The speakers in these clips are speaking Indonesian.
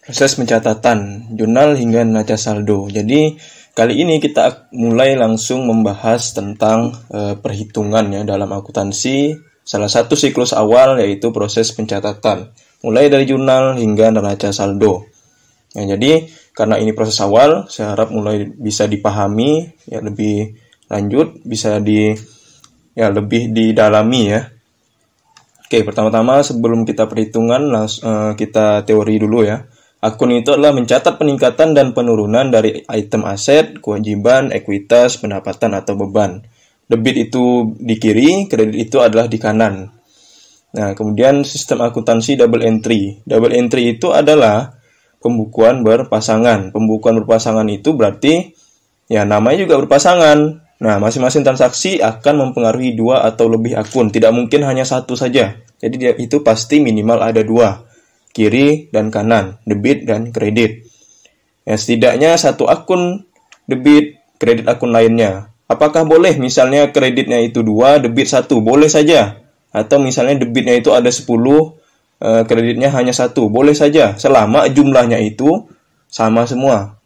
Proses pencatatan jurnal hingga neraca saldo. Jadi kali ini kita mulai langsung membahas tentang perhitungan ya dalam akuntansi. Salah satu siklus awal yaitu proses pencatatan, mulai dari jurnal hingga neraca saldo. Ya, jadi karena ini proses awal, saya harap mulai bisa dipahami ya lebih lanjut, bisa lebih didalami ya. Oke, pertama-tama sebelum kita perhitungan, kita teori dulu ya. Akun itu adalah mencatat peningkatan dan penurunan dari item aset, kewajiban, ekuitas, pendapatan, atau beban. Debit itu di kiri, kredit itu adalah di kanan. Nah, kemudian sistem akuntansi double entry. Double entry itu adalah pembukuan berpasangan. Pembukuan berpasangan itu berarti ya namanya juga berpasangan. Nah, masing-masing transaksi akan mempengaruhi 2 atau lebih akun. Tidak mungkin hanya satu saja. Jadi itu pasti minimal ada 2. Kiri dan kanan, debit dan kredit. Ya, setidaknya satu akun debit, kredit akun lainnya. Apakah boleh misalnya kreditnya itu 2, debit 1? Boleh saja. Atau misalnya debitnya itu ada 10, kreditnya hanya 1. Boleh saja, selama jumlahnya itu sama semua.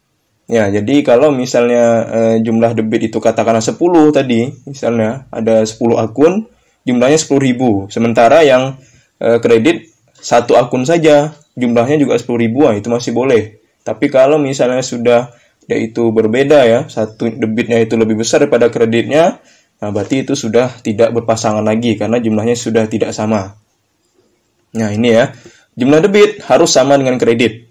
Ya, jadi kalau misalnya jumlah debit itu katakanlah 10 tadi, misalnya ada 10 akun, jumlahnya 10.000. Sementara yang kredit satu akun saja, jumlahnya juga 10.000, itu masih boleh. Tapi kalau misalnya sudah yaitu berbeda ya, satu debitnya itu lebih besar daripada kreditnya, nah berarti itu sudah tidak berpasangan lagi karena jumlahnya sudah tidak sama. Nah ini ya, jumlah debit harus sama dengan kredit.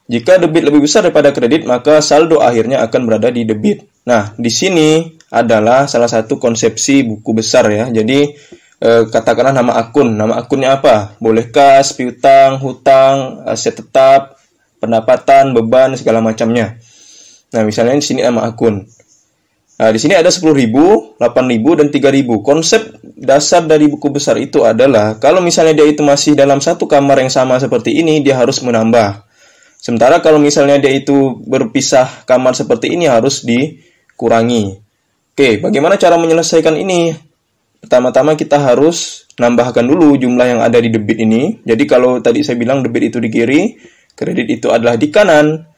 Jika debit lebih besar daripada kredit, maka saldo akhirnya akan berada di debit. Nah, di sini adalah salah satu konsepsi buku besar ya. Jadi katakanlah nama akun. Nama akunnya apa? Boleh kas, piutang, hutang, aset tetap, pendapatan, beban, segala macamnya. Nah, misalnya di sini nama akun. Nah, di sini ada 10.000, 8.000, dan 3.000. Konsep dasar dari buku besar itu adalah kalau misalnya dia itu masih dalam satu kamar yang sama seperti ini, dia harus menambah. Sementara kalau misalnya dia itu berpisah kamar seperti ini, harus dikurangi. Oke, bagaimana cara menyelesaikan ini? Pertama-tama kita harus nambahkan dulu jumlah yang ada di debit ini. Jadi kalau tadi saya bilang debit itu di kiri, kredit itu adalah di kanan.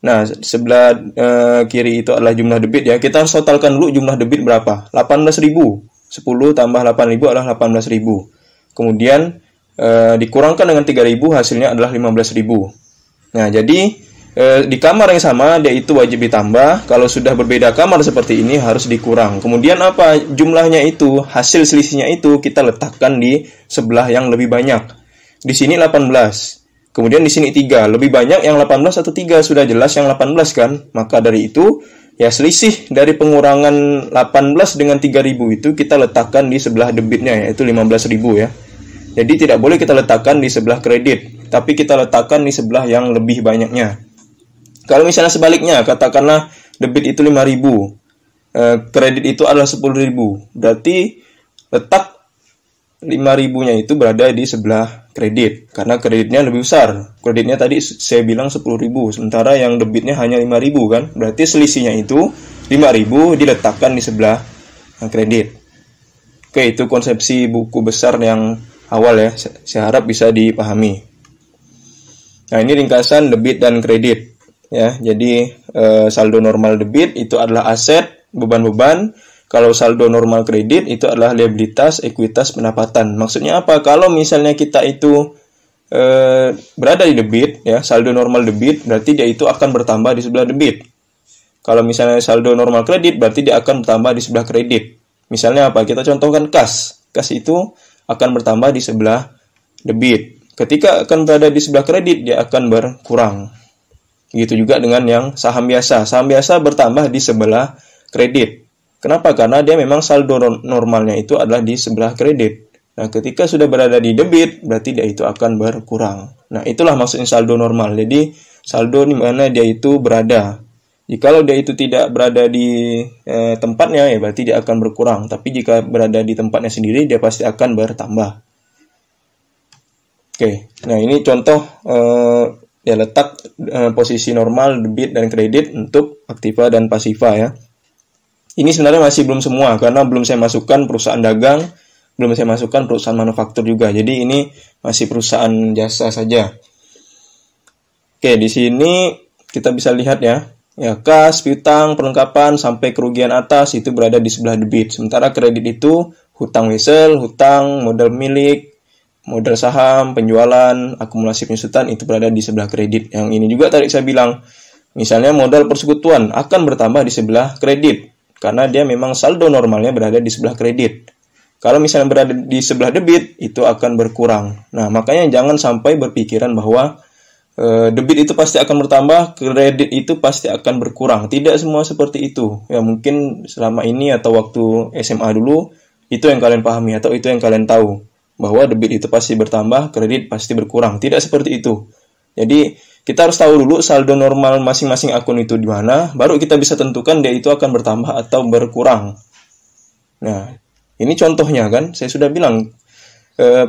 Nah, sebelah kiri itu adalah jumlah debit ya. Kita harus totalkan dulu jumlah debit berapa? 18.000. 10 tambah 8.000 adalah 18.000. Kemudian dikurangkan dengan 3.000, hasilnya adalah 15.000. Nah, jadi di kamar yang sama dia itu wajib ditambah. Kalau sudah berbeda kamar seperti ini harus dikurang. Kemudian apa? Jumlahnya itu, hasil selisihnya itu kita letakkan di sebelah yang lebih banyak. Di sini 18. Kemudian di sini 3. Lebih banyak yang 18 atau 3? Sudah jelas yang 18 kan? Maka dari itu, ya selisih dari pengurangan 18 dengan 3.000 itu kita letakkan di sebelah debitnya, yaitu 15.000 ya. Jadi tidak boleh kita letakkan di sebelah kredit, tapi kita letakkan di sebelah yang lebih banyaknya. Kalau misalnya sebaliknya, katakanlah debit itu 5.000, kredit itu adalah 10.000, berarti letak 5.000-nya itu berada di sebelah kredit, karena kreditnya lebih besar. Kreditnya tadi saya bilang 10.000, sementara yang debitnya hanya 5.000 kan, berarti selisihnya itu 5.000 diletakkan di sebelah kredit. Oke, itu konsepsi buku besar yang awal ya, saya harap bisa dipahami. Nah, ini ringkasan debit dan kredit ya. Jadi saldo normal debit itu adalah aset, beban-beban. Kalau saldo normal kredit itu adalah liabilitas, ekuitas, pendapatan. Maksudnya apa? Kalau misalnya kita itu berada di debit ya, saldo normal debit, berarti dia itu akan bertambah di sebelah debit. Kalau misalnya saldo normal kredit, berarti dia akan bertambah di sebelah kredit. Misalnya apa? Kita contohkan kas. Kas itu akan bertambah di sebelah debit. Ketika akan berada di sebelah kredit, dia akan berkurang. Begitu juga dengan yang saham biasa. Saham biasa bertambah di sebelah kredit. Kenapa? Karena dia memang saldo normalnya itu adalah di sebelah kredit. Nah, ketika sudah berada di debit, berarti dia itu akan berkurang. Nah, itulah maksudnya saldo normal. Jadi, saldo di mana dia itu berada. Jikalau dia itu tidak berada di tempatnya, ya berarti dia akan berkurang. Tapi jika berada di tempatnya sendiri, dia pasti akan bertambah. Oke, nah ini contoh ya letak posisi normal debit dan kredit untuk aktiva dan pasiva ya. Ini sebenarnya masih belum semua, karena belum saya masukkan perusahaan dagang, belum saya masukkan perusahaan manufaktur juga. Jadi ini masih perusahaan jasa saja. Oke, di sini kita bisa lihat ya. Ya, kas, piutang, perlengkapan sampai kerugian atas itu berada di sebelah debit. Sementara kredit itu hutang wesel, hutang, modal milik, modal saham, penjualan, akumulasi penyusutan itu berada di sebelah kredit. Yang ini juga tadi saya bilang, misalnya modal persekutuan akan bertambah di sebelah kredit karena dia memang saldo normalnya berada di sebelah kredit. Kalau misalnya berada di sebelah debit, itu akan berkurang. Nah, makanya jangan sampai berpikiran bahwa debit itu pasti akan bertambah, kredit itu pasti akan berkurang. Tidak semua seperti itu. Ya, mungkin selama ini atau waktu SMA dulu, itu yang kalian pahami atau itu yang kalian tahu. Bahwa debit itu pasti bertambah, kredit pasti berkurang. Tidak seperti itu. Jadi, kita harus tahu dulu saldo normal masing-masing akun itu di mana, baru kita bisa tentukan dia itu akan bertambah atau berkurang. Nah, ini contohnya kan, saya sudah bilang,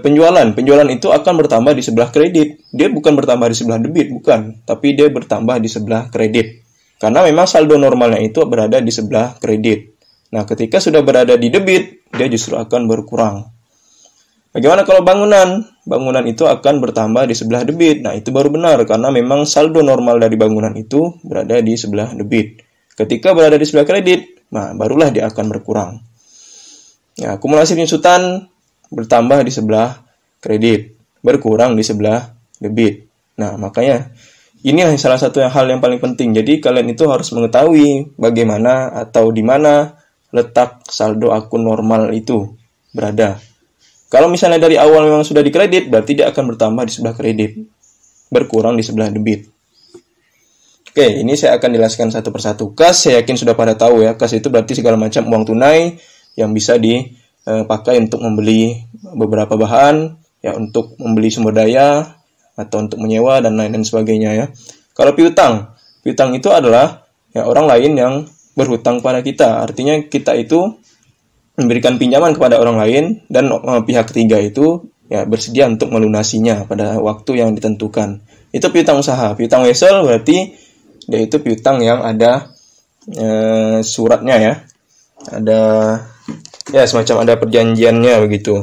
penjualan itu akan bertambah di sebelah kredit. Dia bukan bertambah di sebelah debit, bukan. Tapi dia bertambah di sebelah kredit. Karena memang saldo normalnya itu berada di sebelah kredit. Nah, ketika sudah berada di debit, dia justru akan berkurang. Bagaimana kalau bangunan? Bangunan itu akan bertambah di sebelah debit. Nah, itu baru benar karena memang saldo normal dari bangunan itu berada di sebelah debit. Ketika berada di sebelah kredit, nah barulah dia akan berkurang. Ya, akumulasi penyusutan bertambah di sebelah kredit, berkurang di sebelah debit. Nah, makanya ini salah satu hal yang paling penting. Jadi kalian itu harus mengetahui bagaimana atau di mana letak saldo akun normal itu berada. Kalau misalnya dari awal memang sudah di kredit, berarti dia akan bertambah di sebelah kredit, berkurang di sebelah debit. Oke, ini saya akan jelaskan satu persatu. Kas, saya yakin sudah pada tahu ya. Kas itu berarti segala macam uang tunai yang bisa dipakai untuk membeli beberapa bahan, ya untuk membeli sumber daya, atau untuk menyewa, dan lain-lain sebagainya ya. Kalau piutang itu adalah ya, orang lain yang berhutang pada kita. Artinya kita itu memberikan pinjaman kepada orang lain, dan pihak ketiga itu ya bersedia untuk melunasinya pada waktu yang ditentukan. Itu piutang usaha. Piutang wesel berarti dia itu piutang yang ada suratnya ya. Ada ya semacam ada perjanjiannya begitu.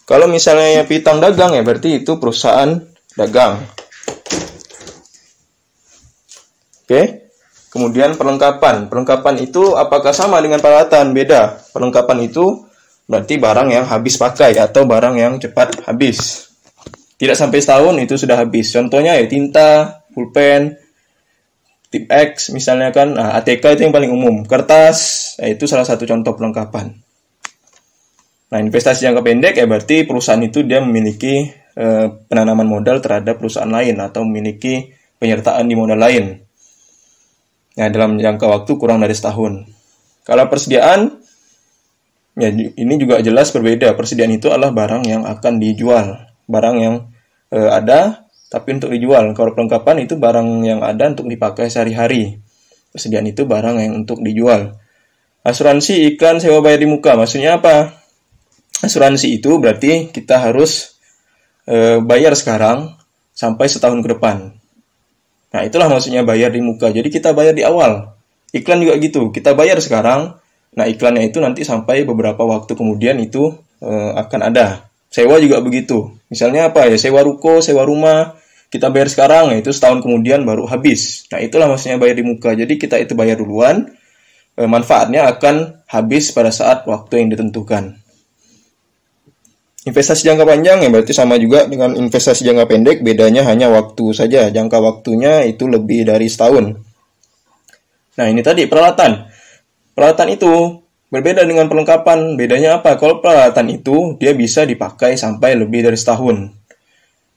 Kalau misalnya ya piutang dagang ya berarti itu perusahaan dagang. Oke. Kemudian perlengkapan. Perlengkapan itu apakah sama dengan peralatan? Beda. Perlengkapan itu berarti barang yang habis pakai atau barang yang cepat habis. Tidak sampai setahun itu sudah habis. Contohnya ya tinta, pulpen, tip X misalnya kan. Nah, ATK itu yang paling umum. Kertas, itu salah satu contoh perlengkapan. Nah, investasi jangka pendek ya berarti perusahaan itu dia memiliki penanaman modal terhadap perusahaan lain atau memiliki penyertaan di modal lain. Nah, dalam jangka waktu kurang dari setahun. Kalau persediaan, ya ini juga jelas berbeda. Persediaan itu adalah barang yang akan dijual. Barang yang ada, tapi untuk dijual. Kalau perlengkapan itu barang yang ada untuk dipakai sehari-hari. Persediaan itu barang yang untuk dijual. Asuransi, iklan, sewa bayar di muka. Maksudnya apa? Asuransi itu berarti kita harus bayar sekarang sampai setahun ke depan. Nah, itulah maksudnya bayar di muka. Jadi kita bayar di awal. Iklan juga gitu. Kita bayar sekarang. Nah, iklannya itu nanti sampai beberapa waktu kemudian itu akan ada. Sewa juga begitu. Misalnya apa ya? Sewa ruko, sewa rumah. Kita bayar sekarang, itu setahun kemudian baru habis. Nah, itulah maksudnya bayar di muka. Jadi kita itu bayar duluan. Manfaatnya akan habis pada saat waktu yang ditentukan. Investasi jangka panjang ya berarti sama juga dengan investasi jangka pendek, bedanya hanya waktu saja. Jangka waktunya itu lebih dari setahun. Nah, ini tadi peralatan. Peralatan itu berbeda dengan perlengkapan. Bedanya apa? Kalau peralatan itu dia bisa dipakai sampai lebih dari setahun.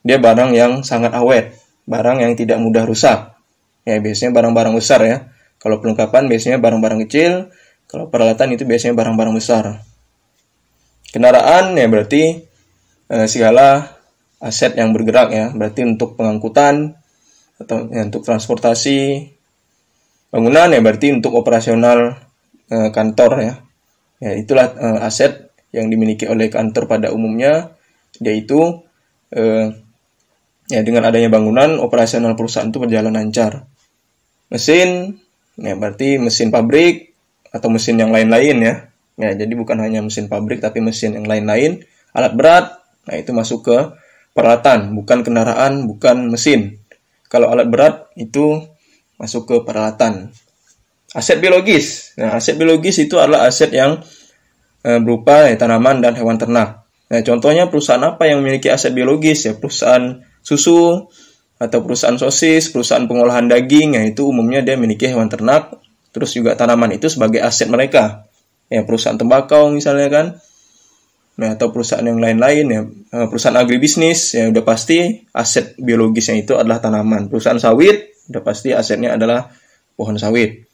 Dia barang yang sangat awet, barang yang tidak mudah rusak. Ya, biasanya barang-barang besar ya. Kalau perlengkapan biasanya barang-barang kecil, kalau peralatan itu biasanya barang-barang besar. Kendaraan ya berarti segala aset yang bergerak ya, berarti untuk pengangkutan atau ya, untuk transportasi. Bangunan ya berarti untuk operasional kantor ya. Ya itulah aset yang dimiliki oleh kantor pada umumnya. Dia itu ya dengan adanya bangunan operasional perusahaan itu berjalan lancar. Mesin ya berarti mesin pabrik atau mesin yang lain-lain ya. Ya, jadi bukan hanya mesin pabrik tapi mesin yang lain-lain. Alat berat, nah itu masuk ke peralatan, bukan kendaraan, bukan mesin. Kalau alat berat itu masuk ke peralatan. Aset biologis. Nah, aset biologis itu adalah aset yang berupa tanaman dan hewan ternak. Nah, contohnya perusahaan apa yang memiliki aset biologis? Ya, perusahaan susu atau perusahaan sosis, perusahaan pengolahan daging. Ya, itu umumnya dia memiliki hewan ternak, terus juga tanaman itu sebagai aset mereka. Ya, perusahaan tembakau misalnya kan. Nah, atau perusahaan yang lain-lain ya, perusahaan agribisnis ya udah pasti aset biologisnya itu adalah tanaman. Perusahaan sawit udah pasti asetnya adalah pohon sawit.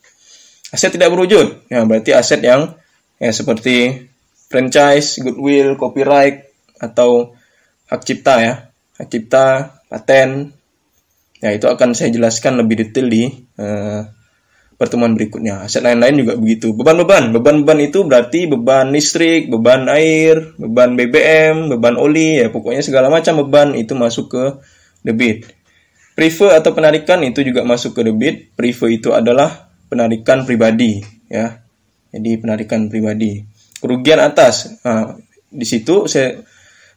Aset tidak berwujud, ya berarti aset yang ya seperti franchise, goodwill, copyright atau hak cipta ya, hak cipta, paten. Ya itu akan saya jelaskan lebih detail di pertemuan berikutnya. Aset lain-lain juga begitu. Beban itu berarti beban listrik, beban air, beban BBM, beban oli, ya pokoknya segala macam beban itu masuk ke debit. Prive atau penarikan itu juga masuk ke debit. Prive itu adalah penarikan pribadi, ya. Jadi penarikan pribadi. Kerugian atas. Nah, di situ saya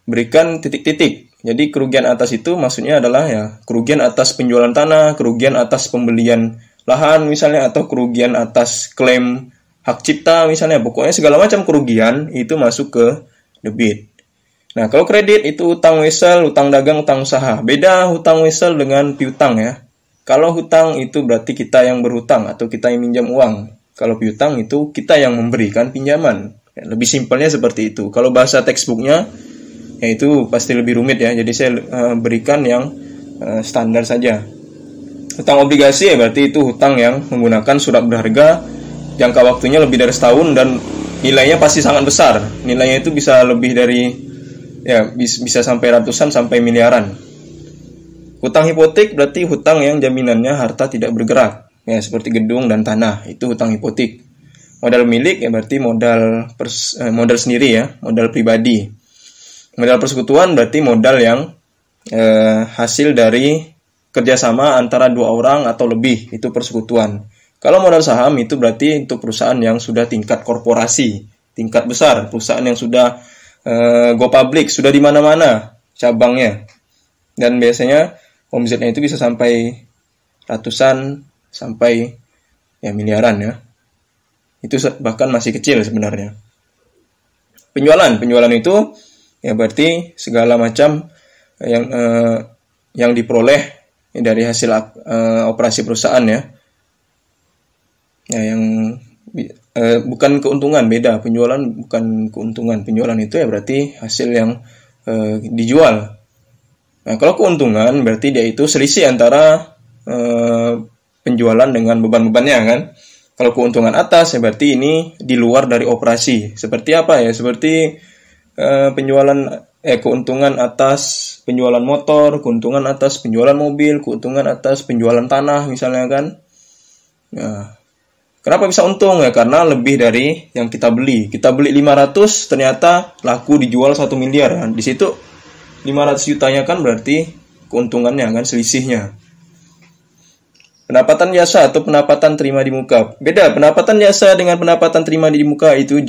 berikan titik-titik. Jadi kerugian atas itu maksudnya adalah ya kerugian atas penjualan tanah, kerugian atas pembelian lahan misalnya, atau kerugian atas klaim hak cipta misalnya. Pokoknya segala macam kerugian itu masuk ke debit. Nah, kalau kredit itu utang wesel, utang dagang, utang usaha. Beda hutang wesel dengan piutang ya. Kalau hutang itu berarti kita yang berhutang atau kita yang minjam uang. Kalau piutang itu kita yang memberikan pinjaman. Ya, lebih simpelnya seperti itu. Kalau bahasa textbooknya ya itu pasti lebih rumit ya. Jadi saya berikan yang standar saja. Hutang obligasi ya berarti itu hutang yang menggunakan surat berharga, jangka waktunya lebih dari setahun dan nilainya pasti sangat besar. Nilainya itu bisa lebih dari ya bisa sampai ratusan sampai miliaran. Hutang hipotek berarti hutang yang jaminannya harta tidak bergerak, ya seperti gedung dan tanah, itu hutang hipotek. Modal milik ya berarti modal sendiri ya, modal pribadi. Modal persekutuan berarti modal yang hasil dari kerjasama antara dua orang atau lebih, itu persekutuan. Kalau modal saham itu berarti untuk perusahaan yang sudah tingkat korporasi, tingkat besar, perusahaan yang sudah go public, sudah di mana-mana cabangnya. Dan biasanya omsetnya itu bisa sampai ratusan sampai ya miliaran ya. Itu bahkan masih kecil sebenarnya. Penjualan itu ya berarti segala macam yang diperoleh dari hasil operasi perusahaan ya. Ya yang bukan keuntungan, beda. Penjualan bukan keuntungan. Penjualan itu ya berarti hasil yang dijual. Nah, kalau keuntungan berarti dia itu selisih antara penjualan dengan beban-bebannya kan. Kalau keuntungan atas ya berarti ini di luar dari operasi. Seperti apa ya? Seperti keuntungan atas penjualan motor, keuntungan atas penjualan mobil, keuntungan atas penjualan tanah misalnya kan. Nah, kenapa bisa untung ya? Karena lebih dari yang kita beli. Kita beli 500 ternyata laku dijual 1 miliar kan. Di situ 500 jutanya kan berarti keuntungannya kan, selisihnya. Pendapatan jasa atau pendapatan terima di muka. Beda, pendapatan jasa dengan pendapatan terima di muka itu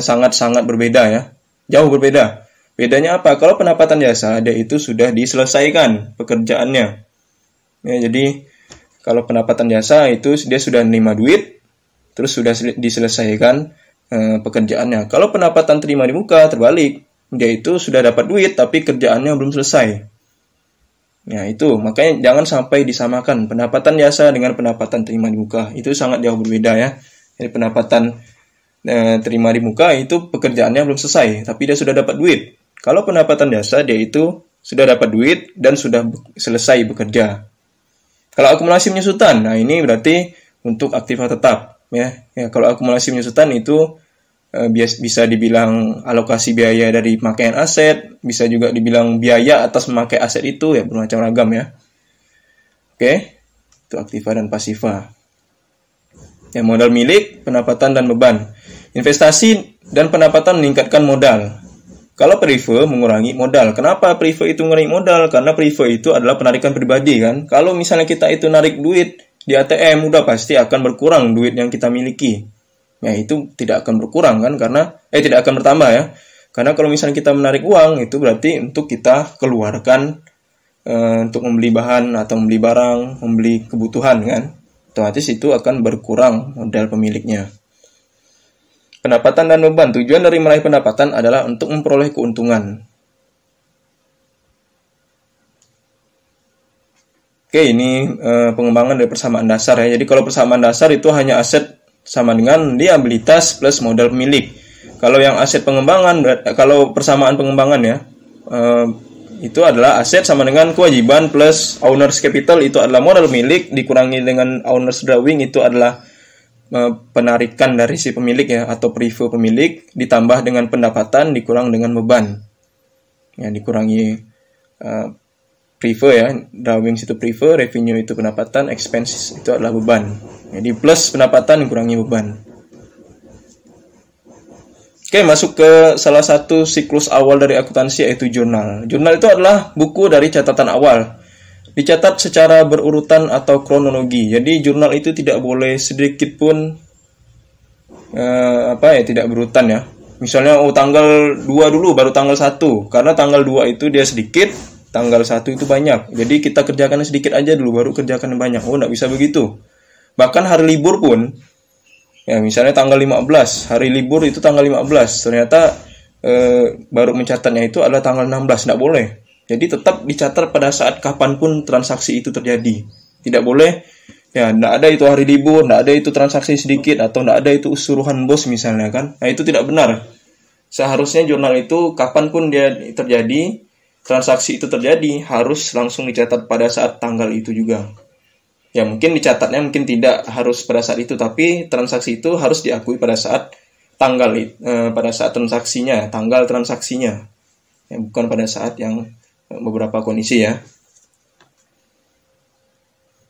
sangat-sangat berbeda ya. Jauh berbeda. Bedanya apa? Kalau pendapatan jasa dia itu sudah diselesaikan pekerjaannya. Ya, jadi kalau pendapatan jasa itu dia sudah menerima duit, terus sudah diselesaikan pekerjaannya. Kalau pendapatan terima di muka terbalik. Dia itu sudah dapat duit tapi kerjaannya belum selesai. Ya itu, makanya jangan sampai disamakan pendapatan jasa dengan pendapatan terima di muka. Itu sangat jauh berbeda ya. Jadi pendapatan terima di muka itu pekerjaannya belum selesai, tapi dia sudah dapat duit. Kalau pendapatan jasa dia itu sudah dapat duit dan sudah selesai bekerja. Kalau akumulasi penyusutan, nah ini berarti untuk aktiva tetap. Ya, kalau akumulasi penyusutan itu bisa dibilang alokasi biaya dari pemakaian aset, bisa juga dibilang biaya atas memakai aset itu, ya bermacam ragam ya. Oke, itu aktiva dan pasiva. Ya, modal milik, pendapatan dan beban. Investasi dan pendapatan meningkatkan modal. Kalau prive mengurangi modal. Kenapa prive itu mengurangi modal? Karena prive itu adalah penarikan pribadi kan. Kalau misalnya kita itu narik duit di ATM, udah pasti akan berkurang duit yang kita miliki. Ya itu tidak akan berkurang kan, karena tidak akan bertambah ya. Karena kalau misalnya kita menarik uang itu berarti untuk kita keluarkan untuk membeli bahan atau membeli barang, membeli kebutuhan kan, otomatis itu akan berkurang modal pemiliknya. Pendapatan dan beban. Tujuan dari meraih pendapatan adalah untuk memperoleh keuntungan. Oke, ini pengembangan dari persamaan dasar ya. Jadi kalau persamaan dasar itu hanya aset sama dengan liabilitas plus modal pemilik. Kalau yang aset pengembangan, kalau persamaan pengembangan ya, itu adalah aset sama dengan kewajiban plus owner's capital itu adalah modal milik dikurangi dengan owner's drawing itu adalah penarikan dari si pemilik ya atau preview pemilik ditambah dengan pendapatan dikurang dengan beban. Ya, dikurangi preview ya, drawing itu preview, revenue itu pendapatan, expenses itu adalah beban. Jadi plus pendapatan dikurangi beban. Oke, masuk ke salah satu siklus awal dari akuntansi yaitu jurnal. Jurnal itu adalah buku dari catatan awal. Dicatat secara berurutan atau kronologi. Jadi jurnal itu tidak boleh sedikit pun tidak berurutan ya. Misalnya tanggal 2 dulu baru tanggal 1. Karena tanggal 2 itu dia sedikit, tanggal 1 itu banyak. Jadi kita kerjakan sedikit aja dulu baru kerjakan yang banyak. Enggak bisa begitu. Bahkan hari libur pun ya, misalnya tanggal 15, hari libur itu tanggal 15, ternyata baru mencatatnya itu adalah tanggal 16, tidak boleh. Jadi tetap dicatat pada saat kapanpun transaksi itu terjadi. Tidak boleh, ya tidak ada itu hari libur, tidak ada itu transaksi sedikit, atau tidak ada itu suruhan bos misalnya kan. Nah itu tidak benar. Seharusnya jurnal itu kapanpun dia terjadi, transaksi itu terjadi, harus langsung dicatat pada saat tanggal itu juga. Ya mungkin dicatatnya mungkin tidak harus pada saat itu, tapi transaksi itu harus diakui pada saat tanggal pada saat transaksinya, tanggal transaksinya. Ya, bukan pada saat yang beberapa kondisi ya.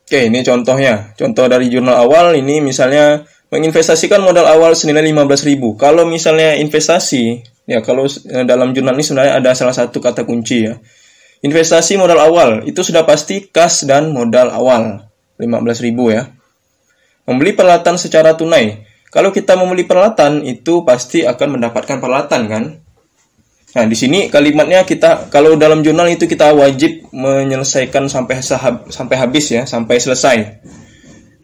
Oke, ini contohnya. Contoh dari jurnal awal ini misalnya menginvestasikan modal awal senilai 15.000. Kalau misalnya investasi, ya kalau dalam jurnal ini sebenarnya ada salah satu kata kunci ya. Investasi modal awal itu sudah pasti kas dan modal awal. 15.000 ya. Membeli peralatan secara tunai. Kalau kita membeli peralatan itu pasti akan mendapatkan peralatan kan. Nah, di sini kalimatnya kita kalau dalam jurnal itu kita wajib menyelesaikan sampai habis ya, sampai selesai.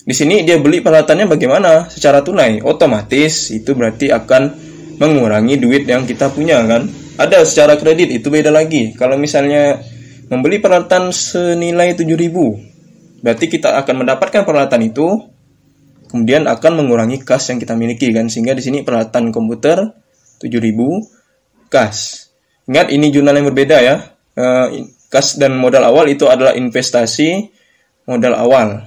Di sini dia beli peralatannya bagaimana? Secara tunai. Otomatis itu berarti akan mengurangi duit yang kita punya kan. Ada secara kredit itu beda lagi. Kalau misalnya membeli peralatan senilai 7.000 berarti kita akan mendapatkan peralatan itu, kemudian akan mengurangi kas yang kita miliki kan, sehingga di sini peralatan komputer 7.000 kas. Ingat ini jurnal yang berbeda ya. Kas dan modal awal itu adalah investasi modal awal.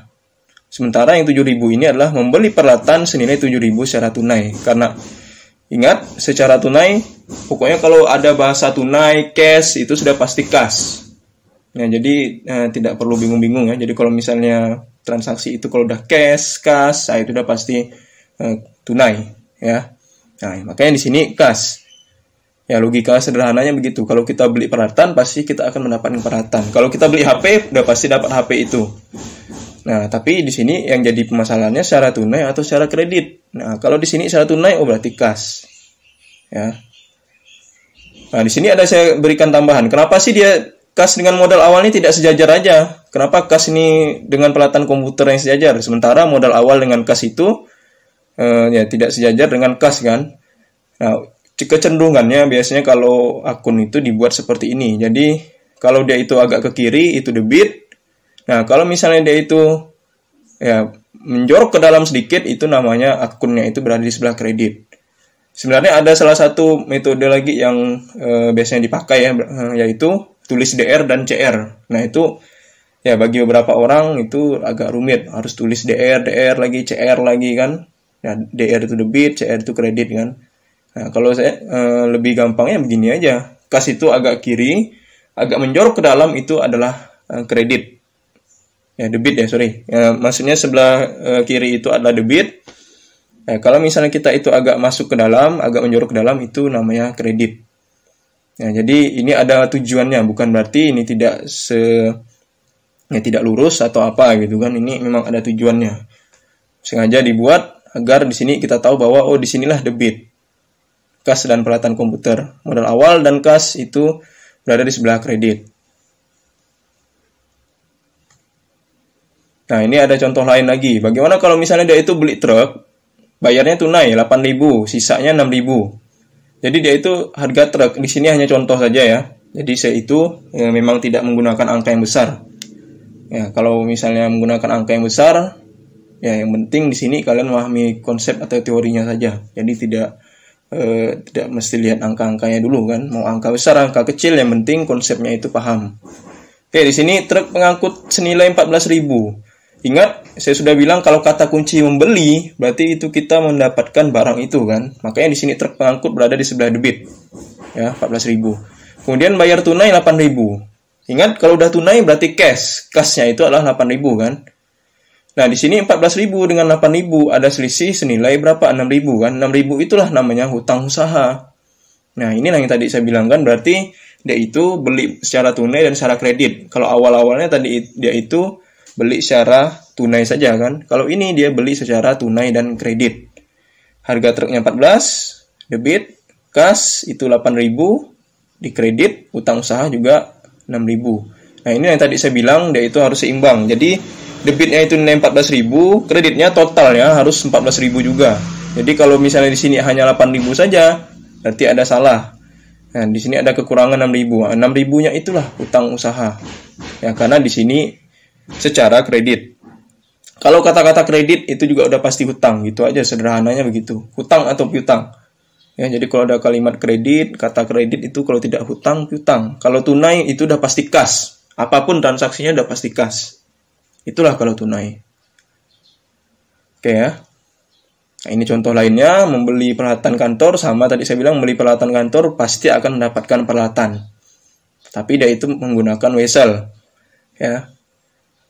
Sementara yang 7.000 ini adalah membeli peralatan senilai 7.000 secara tunai. Karena ingat secara tunai, pokoknya kalau ada bahasa tunai, cash itu sudah pasti kas. Nah, jadi tidak perlu bingung-bingung ya. Jadi kalau misalnya transaksi itu kalau udah kas, itu udah pasti tunai ya. Nah, makanya di sini kas. Ya, logika sederhananya begitu. Kalau kita beli peralatan pasti kita akan mendapatkan peralatan. Kalau kita beli HP udah pasti dapat HP itu. Nah, tapi di sini yang jadi permasalahannya secara tunai atau secara kredit. Nah, kalau di sini secara tunai berarti kas. Ya. Nah, di sini ada saya berikan tambahan. Kenapa sih dia kas dengan modal awalnya tidak sejajar aja? Kenapa kas ini dengan peralatan komputer yang sejajar? Sementara modal awal dengan kas itu ya tidak sejajar dengan kas kan? Nah, kecenderungannya biasanya kalau akun itu dibuat seperti ini. Jadi kalau dia itu agak ke kiri itu debit. Nah, kalau misalnya dia itu ya menjorok ke dalam sedikit itu namanya akunnya itu berada di sebelah kredit. Sebenarnya ada salah satu metode lagi yang biasanya dipakai ya, yaitu tulis DR dan CR. Nah itu ya bagi beberapa orang itu agak rumit, harus tulis DR lagi, CR lagi kan. Nah, DR itu debit, CR itu kredit kan. Nah, kalau saya lebih gampangnya begini aja. Kas itu agak kiri, agak menjorok ke dalam itu adalah kredit. Ya debit ya, sorry. Ya, maksudnya sebelah kiri itu adalah debit. Kalau misalnya kita itu agak masuk ke dalam, agak menjorok ke dalam itu namanya kredit. Ya, jadi ini ada tujuannya, bukan berarti ini tidak tidak lurus atau apa gitu kan. Ini memang ada tujuannya. Sengaja dibuat agar di sini kita tahu bahwa di sinilah debit. Kas dan peralatan komputer. Modal awal dan kas itu berada di sebelah kredit. Nah, ini ada contoh lain lagi. Bagaimana kalau misalnya dia itu beli truk, bayarnya tunai 8.000, sisanya 6.000. Jadi dia itu harga truk. Di sini hanya contoh saja ya. Jadi saya itu memang tidak menggunakan angka yang besar. Ya, kalau misalnya menggunakan angka yang besar, ya yang penting di sini kalian memahami konsep atau teorinya saja. Jadi tidak mesti lihat angka-angkanya dulu kan. Mau angka besar, angka kecil, yang penting konsepnya itu paham. Oke, di sini truk pengangkut senilai 14.000. Ingat, saya sudah bilang kalau kata kunci membeli, berarti itu kita mendapatkan barang itu kan. Makanya di sini truk pengangkut berada di sebelah debit. Ya, 14.000. Kemudian bayar tunai 8.000. Ingat, kalau udah tunai berarti cash. Cashnya itu adalah 8.000 kan. Nah, di sini 14.000 dengan 8.000 ada selisih senilai berapa? 6.000 kan. 6.000 itulah namanya hutang usaha. Nah, ini yang tadi saya bilang kan, berarti dia itu beli secara tunai dan secara kredit. Kalau awal-awalnya tadi dia itu beli secara tunai saja kan. Kalau ini dia beli secara tunai dan kredit. Harga truknya 14, debit, kas itu 8.000, di kredit, utang usaha juga 6.000. Nah, ini yang tadi saya bilang dia itu harus seimbang. Jadi debitnya itu nilai 14.000, kreditnya totalnya harus 14.000 juga. Jadi kalau misalnya di sini hanya 8.000 saja, berarti ada salah. Nah, di sini ada kekurangan 6.000. 6.000-nya itulah utang usaha. Ya, karena di sini secara kredit. Kalau kata-kata kredit itu juga udah pasti hutang, gitu aja sederhananya begitu. Hutang atau piutang. Ya, jadi kalau ada kalimat kredit, kata kredit itu kalau tidak hutang, piutang. Kalau tunai itu udah pasti kas. Apapun transaksinya udah pasti kas. Itulah kalau tunai. Oke ya. Nah, ini contoh lainnya, membeli peralatan kantor sama tadi saya bilang membeli peralatan kantor pasti akan mendapatkan peralatan. Tapi dia itu menggunakan wesel. Ya.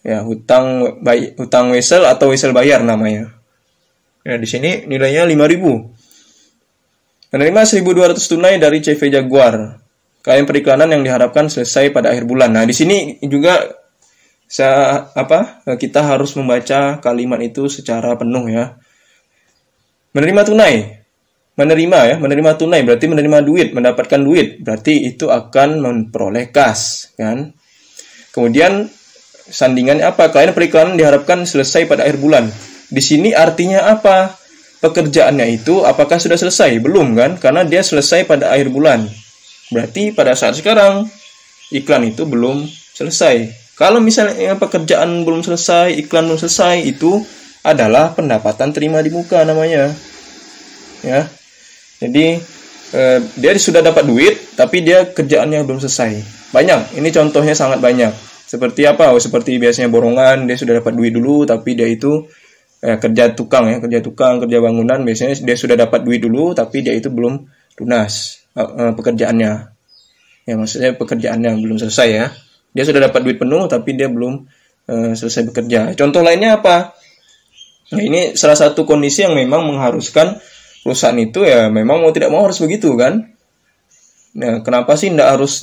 Ya, hutang wesel atau wesel bayar namanya. Ya, di sini nilainya 5.000. Menerima 1.200 tunai dari CV Jaguar. Klien periklanan yang diharapkan selesai pada akhir bulan. Nah, di sini juga kita harus membaca kalimat itu secara penuh ya. Menerima tunai. Menerima tunai berarti menerima duit, mendapatkan duit. Berarti itu akan memperoleh kas, kan? Kemudian sandingannya apa? Klien periklanan diharapkan selesai pada akhir bulan. Di sini artinya apa? Pekerjaannya itu apakah sudah selesai? Belum kan? Karena dia selesai pada akhir bulan. Berarti pada saat sekarang iklan itu belum selesai. Kalau misalnya pekerjaan belum selesai, iklan belum selesai, itu adalah pendapatan terima di muka namanya. Ya. Jadi dia sudah dapat duit, tapi dia kerjaannya belum selesai. Banyak. Ini contohnya sangat banyak. Seperti apa? Seperti biasanya borongan, dia sudah dapat duit dulu, tapi dia itu kerja tukang, kerja bangunan. Biasanya dia sudah dapat duit dulu, tapi dia itu belum lunas pekerjaannya. Ya, maksudnya pekerjaannya belum selesai ya. Dia sudah dapat duit penuh, tapi dia belum selesai bekerja. Contoh lainnya apa? Nah, ini salah satu kondisi yang memang mengharuskan perusahaan itu ya memang mau tidak mau harus begitu kan. Nah, kenapa sih tidak harus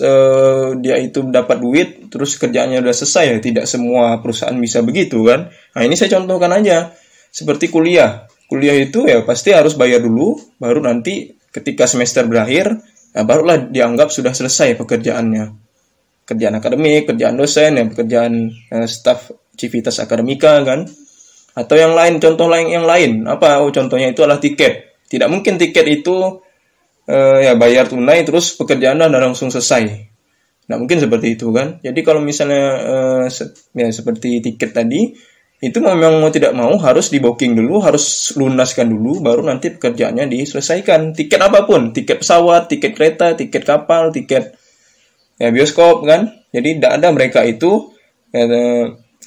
dia itu dapat duit terus kerjaannya udah selesai ya? Tidak semua perusahaan bisa begitu kan. Nah, ini saya contohkan aja. Seperti kuliah. Kuliah itu ya pasti harus bayar dulu, baru nanti ketika semester berakhir, nah barulah dianggap sudah selesai pekerjaannya. Kerjaan akademik, kerjaan dosen, ya, pekerjaan staf civitas akademika kan. Atau yang lain, contoh lain yang lain. Apa? Oh, contohnya itu adalah tiket. Tidak mungkin tiket itu ya bayar tunai terus pekerjaan udah langsung selesai. Nah, mungkin seperti itu kan. Jadi kalau misalnya ya seperti tiket tadi, itu memang mau tidak mau harus di booking dulu, harus lunaskan dulu, baru nanti pekerjaannya diselesaikan. Tiket apapun, tiket pesawat, tiket kereta, tiket kapal, tiket ya bioskop kan. Jadi tidak ada mereka itu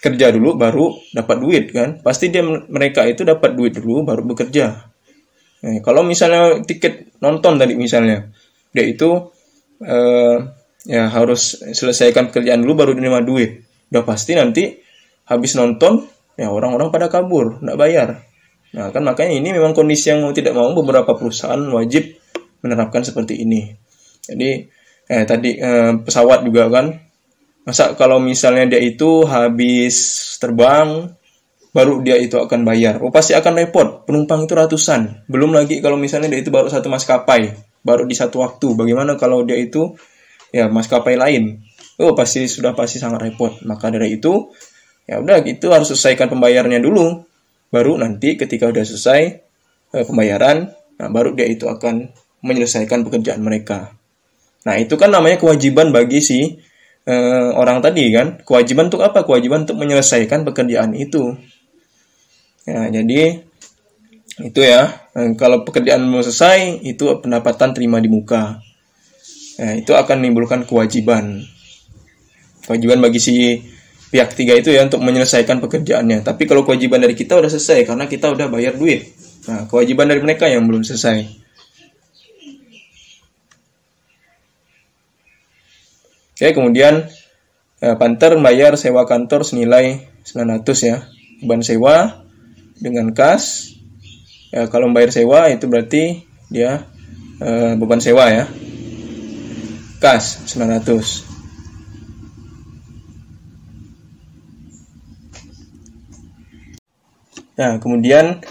kerja dulu baru dapat duit kan. Pasti mereka itu dapat duit dulu baru bekerja. Nah, kalau misalnya tiket nonton tadi misalnya, dia itu ya harus selesaikan pekerjaan dulu baru menerima duit. Udah pasti nanti habis nonton ya orang-orang pada kabur, nggak bayar. Nah kan makanya ini memang kondisi yang mau tidak mau beberapa perusahaan wajib menerapkan seperti ini. Jadi tadi pesawat juga kan, masa kalau misalnya dia itu habis terbang baru dia itu akan bayar, pasti akan repot. Penumpang itu ratusan, belum lagi kalau misalnya dia itu baru satu maskapai, baru di satu waktu. Bagaimana kalau dia itu ya maskapai lain? Pasti sangat repot. Maka dari itu Ya udah, itu harus selesaikan pembayarannya dulu. Baru nanti ketika udah selesai pembayaran, nah baru dia itu akan menyelesaikan pekerjaan mereka. Nah, itu kan namanya kewajiban bagi si orang tadi kan. Kewajiban untuk apa? Kewajiban untuk menyelesaikan pekerjaan itu. Ya, jadi itu ya. Kalau pekerjaan belum selesai, itu pendapatan terima di muka. Nah, itu akan menimbulkan kewajiban. Kewajiban bagi si pihak ketiga itu ya untuk menyelesaikan pekerjaannya. Tapi kalau kewajiban dari kita udah selesai karena kita udah bayar duit. Nah, kewajiban dari mereka yang belum selesai. Oke, kemudian Panther bayar sewa kantor senilai 900 ya. Beban sewa dengan kas. Ya, kalau membayar sewa itu berarti dia beban sewa ya. Kas 900. Nah, kemudian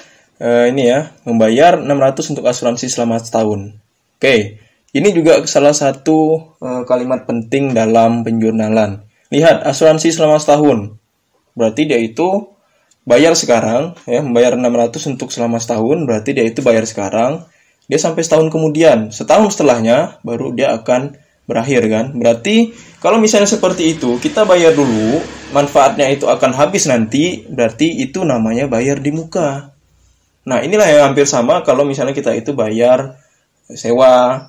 ini ya, membayar 600 untuk asuransi selama setahun. Oke, ini juga salah satu kalimat penting dalam penjurnalan. Lihat, asuransi selama setahun. Berarti dia itu bayar sekarang, ya, membayar 600 untuk selama setahun, berarti dia itu bayar sekarang, dia sampai setahun kemudian. Setahun setelahnya, baru dia akan berakhir kan. Berarti kalau misalnya seperti itu, kita bayar dulu, manfaatnya itu akan habis nanti, berarti itu namanya bayar di muka. Nah, inilah yang hampir sama kalau misalnya kita itu bayar sewa.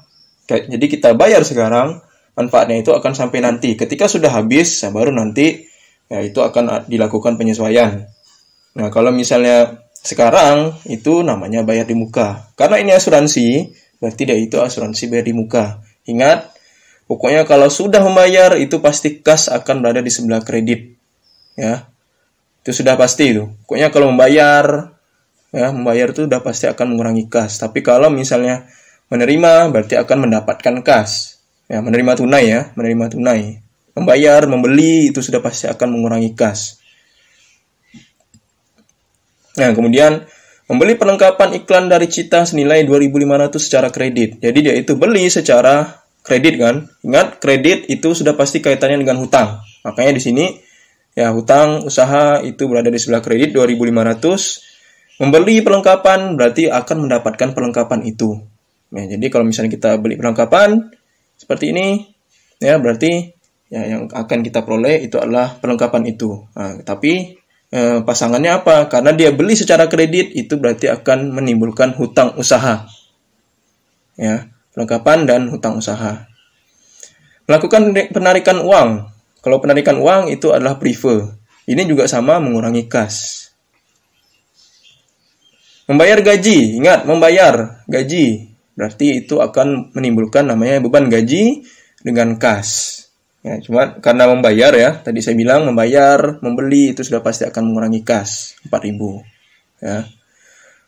Jadi kita bayar sekarang, manfaatnya itu akan sampai nanti. Ketika sudah habis, baru nanti ya itu akan dilakukan penyesuaian. Nah, kalau misalnya sekarang, itu namanya bayar di muka. Karena ini asuransi, berarti dia itu asuransi bayar di muka. Ingat, pokoknya kalau sudah membayar, itu pasti kas akan berada di sebelah kredit. Ya, itu sudah pasti itu. Pokoknya kalau membayar, ya, membayar itu sudah pasti akan mengurangi kas. Tapi kalau misalnya menerima, berarti akan mendapatkan kas. Ya, menerima tunai ya, menerima tunai. Membayar, membeli, itu sudah pasti akan mengurangi kas. Nah, kemudian membeli perlengkapan iklan dari Cita senilai 2.500 secara kredit. Jadi dia itu beli secara kredit kan. Ingat, kredit itu sudah pasti kaitannya dengan hutang. Makanya di sini ya, hutang usaha itu berada di sebelah kredit 2.500. Membeli perlengkapan berarti akan mendapatkan perlengkapan itu. Ya, jadi kalau misalnya kita beli perlengkapan seperti ini, ya berarti ya yang akan kita peroleh itu adalah perlengkapan itu. Nah, tapi pasangannya apa? Karena dia beli secara kredit, itu berarti akan menimbulkan hutang usaha. Ya, perlengkapan dan hutang usaha. Melakukan penarikan uang. Kalau penarikan uang itu adalah prefer. Ini juga sama mengurangi kas. Membayar gaji. Ingat, membayar gaji. Berarti itu akan menimbulkan namanya beban gaji dengan kas. Ya, cuma karena membayar ya, tadi saya bilang membayar, membeli itu sudah pasti akan mengurangi kas 4.000. Ya.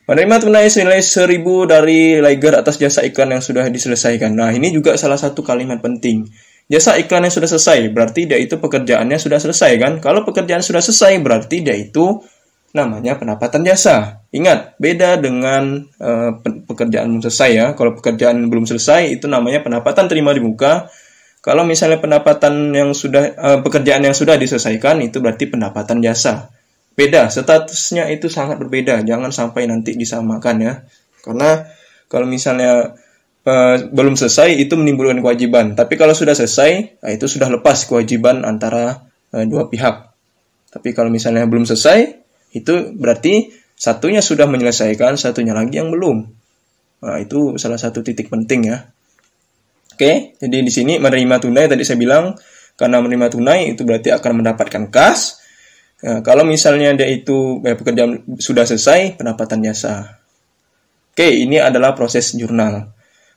Menerima tunai senilai 1.000 dari Liger atas jasa iklan yang sudah diselesaikan. Nah, ini juga salah satu kalimat penting. Jasa iklan yang sudah selesai, berarti dia itu pekerjaannya sudah selesai kan? Kalau pekerjaan sudah selesai, berarti dia itu namanya pendapatan jasa. Ingat, beda dengan pekerjaan belum selesai ya. Kalau pekerjaan belum selesai, itu namanya pendapatan terima di muka. Kalau misalnya pendapatan yang sudah pekerjaan yang sudah diselesaikan, itu berarti pendapatan jasa. Beda, statusnya itu sangat berbeda. Jangan sampai nanti disamakan ya. Karena kalau misalnya belum selesai, itu menimbulkan kewajiban. Tapi kalau sudah selesai, nah itu sudah lepas kewajiban antara dua pihak. Tapi kalau misalnya belum selesai, itu berarti satunya sudah menyelesaikan, satunya lagi yang belum. Nah, itu salah satu titik penting ya. Oke, jadi di sini menerima tunai tadi saya bilang, karena menerima tunai itu berarti akan mendapatkan kas. Nah, kalau misalnya dia itu pekerjaan sudah selesai, pendapatan jasa. Oke, ini adalah proses jurnal.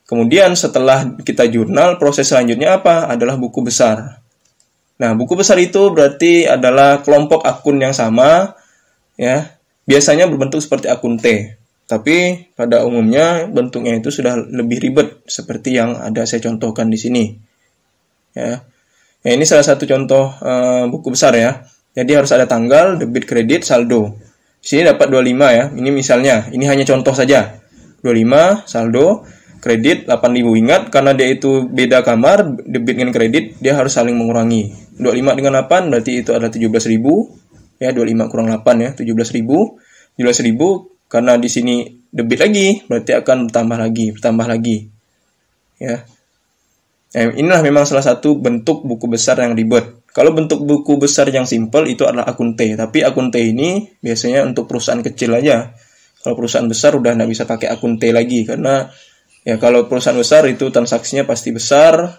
Kemudian setelah kita jurnal, proses selanjutnya apa? Adalah buku besar. Nah, buku besar itu berarti adalah kelompok akun yang sama, ya. Biasanya berbentuk seperti akun T. Tapi pada umumnya bentuknya itu sudah lebih ribet seperti yang ada saya contohkan di sini. Ya, ini salah satu contoh buku besar ya. Jadi harus ada tanggal, debit, kredit, saldo. Di sini dapat 25 ya. Ini misalnya, ini hanya contoh saja. 25 saldo, kredit 8.000. Ingat, karena dia itu beda kamar, debit dengan kredit dia harus saling mengurangi. 25 dengan 8 berarti itu adalah 17.000. Ya, 25 kurang 8 ya, 17.000. 17.000 karena di sini debit lagi, berarti akan bertambah lagi. Ya. Inilah memang salah satu bentuk buku besar yang ribet. Kalau bentuk buku besar yang simple itu adalah akun T, tapi akun T ini biasanya untuk perusahaan kecil aja. Kalau perusahaan besar udah nggak bisa pakai akun T lagi, karena ya kalau perusahaan besar itu transaksinya pasti besar.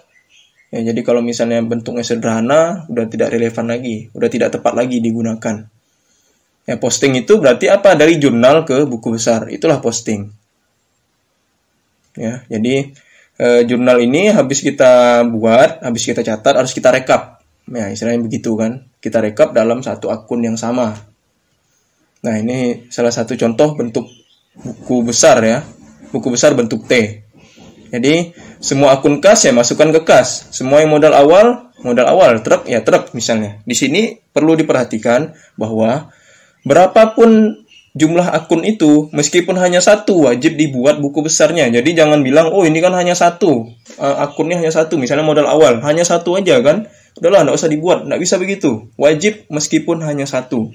Ya, jadi kalau misalnya bentuknya sederhana, udah tidak relevan lagi, udah tidak tepat lagi digunakan. Ya, posting itu berarti apa? Dari jurnal ke buku besar, itulah posting. Ya, jadi jurnal ini habis kita buat, habis kita catat, harus kita rekap. Ya, istilahnya begitu kan. Kita rekap dalam satu akun yang sama. Nah, ini salah satu contoh bentuk buku besar ya. Buku besar bentuk T. Jadi, semua akun kas ya masukkan ke kas. Semua yang modal awal, truk ya truk misalnya. Di sini perlu diperhatikan bahwa berapapun jumlah akun itu, meskipun hanya satu, wajib dibuat buku besarnya. Jadi jangan bilang, oh ini kan hanya satu, akunnya hanya satu, misalnya modal awal, hanya satu aja kan. Udahlah, nggak usah dibuat, nggak bisa begitu. Wajib meskipun hanya satu.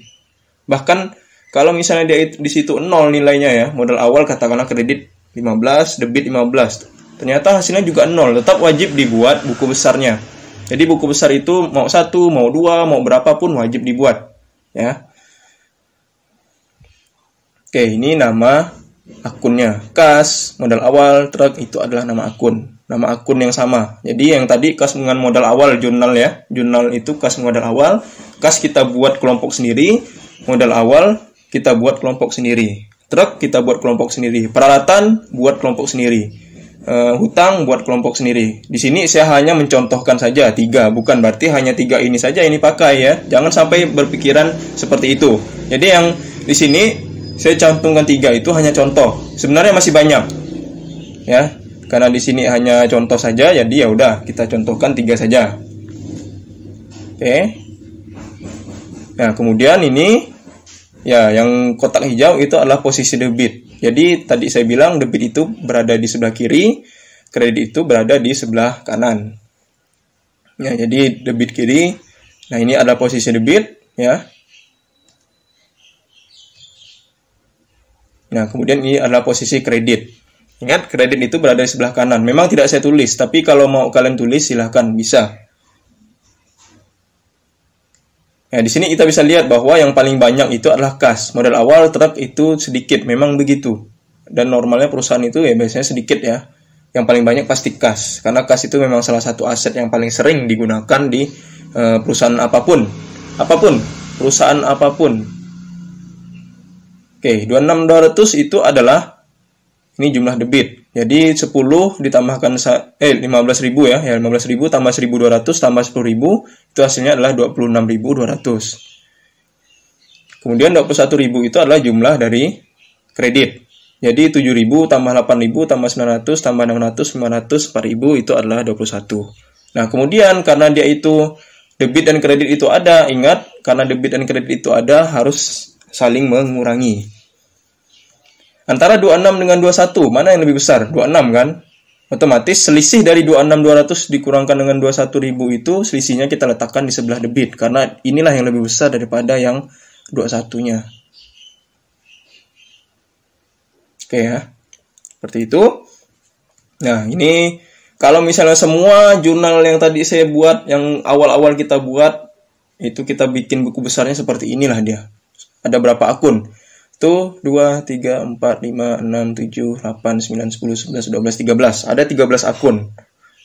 Bahkan kalau misalnya dia di situ 0 nilainya ya, modal awal katakanlah kredit 15, debit 15. Ternyata hasilnya juga 0, tetap wajib dibuat buku besarnya. Jadi buku besar itu mau 1, mau 2, mau berapapun wajib dibuat. Ya. Oke, ini nama akunnya. Kas, modal awal, truk, itu adalah nama akun. Nama akun yang sama. Jadi yang tadi kas dengan modal awal, jurnal ya. Jurnal itu kas modal awal. Kas kita buat kelompok sendiri. Modal awal kita buat kelompok sendiri. Truk kita buat kelompok sendiri. Peralatan buat kelompok sendiri. Hutang buat kelompok sendiri. Di sini saya hanya mencontohkan saja 3. Bukan berarti hanya 3 ini saja ini pakai ya. Jangan sampai berpikiran seperti itu. Jadi yang di sini saya cantumkan 3 itu hanya contoh. Sebenarnya masih banyak. Ya, karena di sini hanya contoh saja, jadi ya udah kita contohkan 3 saja. Oke. Nah, kemudian ini ya yang kotak hijau itu adalah posisi debit. Jadi tadi saya bilang debit itu berada di sebelah kiri, kredit itu berada di sebelah kanan. Ya, jadi debit kiri. Nah, ini adalah posisi debit ya. Nah, kemudian ini adalah posisi kredit. Ingat, kredit itu berada di sebelah kanan. Memang tidak saya tulis, tapi kalau mau kalian tulis, silahkan, bisa. Nah, di sini kita bisa lihat bahwa yang paling banyak itu adalah kas. Modal awal, truk itu sedikit, memang begitu. Dan normalnya perusahaan itu ya biasanya sedikit ya. Yang paling banyak pasti kas. Karena kas itu memang salah satu aset yang paling sering digunakan di perusahaan apapun. Perusahaan apapun. Oke, 26.200 itu adalah ini jumlah debit. Jadi 10 ditambahkan 15.000 ya. 15.000 tambah 1.200 tambah 10.000 itu hasilnya adalah 26.200. Kemudian 21.000 itu adalah jumlah dari kredit. Jadi 7.000 tambah 8.000 tambah 900 tambah 600 500 4.000 itu adalah 21. Nah, kemudian karena dia itu debit dan kredit itu ada, ingat karena debit dan kredit itu ada harus saling mengurangi. Antara 26 dengan 21, mana yang lebih besar? 26 kan? Otomatis selisih dari 26.200 dikurangkan dengan 21.000 itu selisihnya kita letakkan di sebelah debit. Karena inilah yang lebih besar daripada yang 21-nya. Oke ya. Seperti itu. Nah, ini kalau misalnya semua jurnal yang tadi saya buat, yang awal-awal kita buat, itu kita bikin buku besarnya seperti inilah dia. Ada berapa akun? Tuh 2, 3, 4, 5, 6, 7, 8, 9, 10, 11, 12, 13. Ada 13 akun.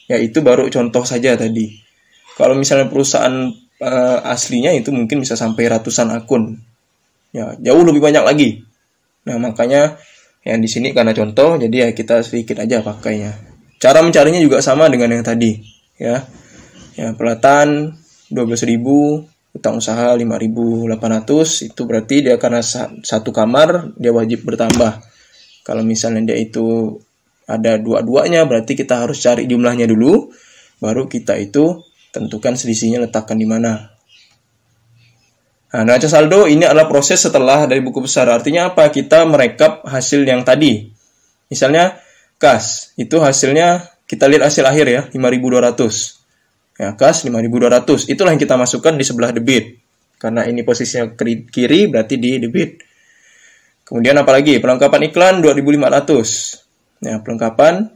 Ya, itu baru contoh saja tadi. Kalau misalnya perusahaan aslinya itu mungkin bisa sampai ratusan akun. Ya, jauh lebih banyak lagi. Nah, makanya yang di sini karena contoh, jadi ya kita sedikit aja pakainya. Cara mencarinya juga sama dengan yang tadi. Ya, peralatan 12.000. Utang usaha 5.800 itu berarti dia karena satu kamar dia wajib bertambah. Kalau misalnya dia itu ada dua-duanya berarti kita harus cari jumlahnya dulu, baru kita itu tentukan selisihnya letakkan di mana. Nah, neraca saldo ini adalah proses setelah dari buku besar. Artinya apa? Kita merekap hasil yang tadi. Misalnya kas itu hasilnya kita lihat hasil akhir ya 5.200. Ya, kas 5.200. Itulah yang kita masukkan di sebelah debit. Karena ini posisinya kiri berarti di debit. Kemudian apalagi? Perlengkapan iklan 2.500. Nah, perlengkapan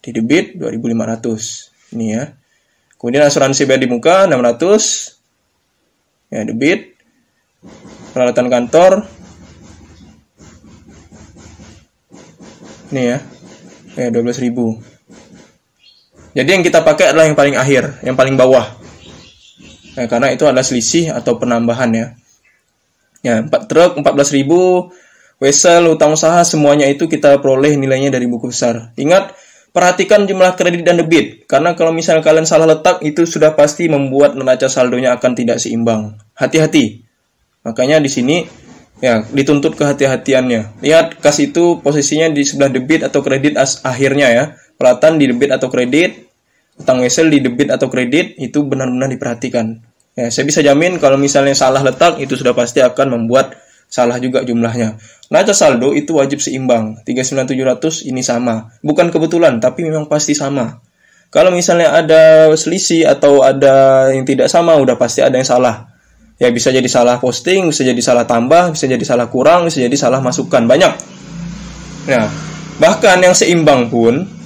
di debit 2.500. Ini ya. Kemudian asuransi bayar di muka 600. Ya, debit. Peralatan kantor. Ini ya. Ya, 12.000. Jadi yang kita pakai adalah yang paling akhir, yang paling bawah. Nah, karena itu adalah selisih atau penambahan ya. Ya, 4 truk 14.000, wesel, utang usaha, semuanya itu kita peroleh nilainya dari buku besar. Ingat, perhatikan jumlah kredit dan debit. Karena kalau misalnya kalian salah letak, itu sudah pasti membuat neraca saldonya akan tidak seimbang. Hati-hati. Makanya di sini ya dituntut kehati-hatiannya. Lihat, kas itu posisinya di sebelah debit atau kredit akhirnya ya. Peralatan di debit atau kredit, utang wesel di debit atau kredit, itu benar-benar diperhatikan. Ya, saya bisa jamin kalau misalnya salah letak, itu sudah pasti akan membuat salah juga jumlahnya. Neraca saldo itu wajib seimbang. 39.700 ini sama. Bukan kebetulan, tapi memang pasti sama. Kalau misalnya ada selisih atau ada yang tidak sama, udah pasti ada yang salah. Ya, bisa jadi salah posting, bisa jadi salah tambah, bisa jadi salah kurang, bisa jadi salah masukkan. Banyak. Nah, bahkan yang seimbang pun,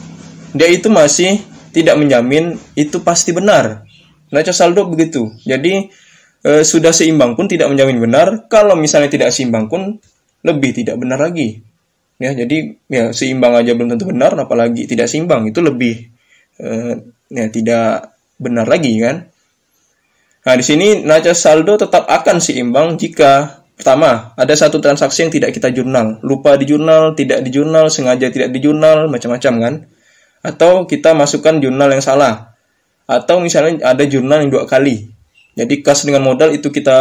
dia itu masih tidak menjamin itu pasti benar. Neraca saldo begitu. Jadi sudah seimbang pun tidak menjamin benar. Kalau misalnya tidak seimbang pun lebih tidak benar lagi. Ya, jadi ya seimbang aja belum tentu benar, apalagi tidak seimbang itu lebih ya tidak benar lagi kan. Nah, di sini neraca saldo tetap akan seimbang jika pertama ada satu transaksi yang tidak kita jurnal, lupa di jurnal, tidak di jurnal, sengaja tidak di jurnal, macam-macam kan. Atau kita masukkan jurnal yang salah. Atau misalnya ada jurnal yang 2 kali. Jadi kas dengan modal itu kita